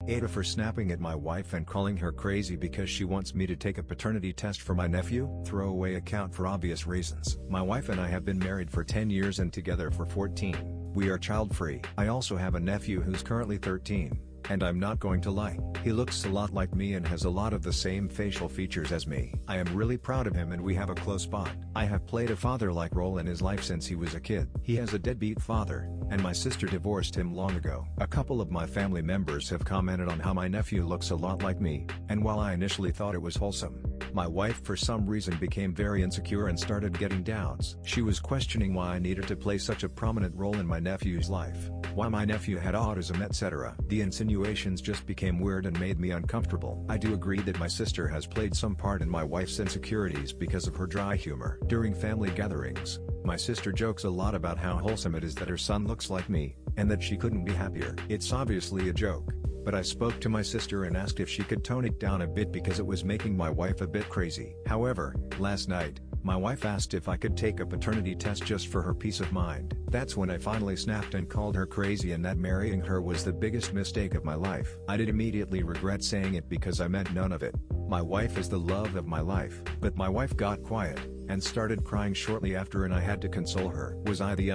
AITAH for snapping at my wife and calling her crazy because she wants me to take a paternity test for my nephew? Throwaway account for obvious reasons. My wife and I have been married for 10 years and together for 14. We are child-free. I also have a nephew who's currently 13. And I'm not going to lie, he looks a lot like me and has a lot of the same facial features as me. I am really proud of him and we have a close bond. I have played a father-like role in his life since he was a kid. He has a deadbeat father, and my sister divorced him long ago. A couple of my family members have commented on how my nephew looks a lot like me, and while I initially thought it was wholesome, my wife for some reason became very insecure and started getting doubts. She was questioning why I needed to play such a prominent role in my nephew's life, why my nephew had autism, etc. The insinuations just became weird and made me uncomfortable. I do agree that my sister has played some part in my wife's insecurities because of her dry humor. During family gatherings, my sister jokes a lot about how wholesome it is that her son looks like me, and that she couldn't be happier. It's obviously a joke, but I spoke to my sister and asked if she could tone it down a bit because it was making my wife a bit crazy. However, last night, my wife asked if I could take a paternity test just for her peace of mind. That's when I finally snapped and called her crazy and that marrying her was the biggest mistake of my life. I did immediately regret saying it because I meant none of it. My wife is the love of my life. But my wife got quiet, and started crying shortly after and I had to console her. Was I the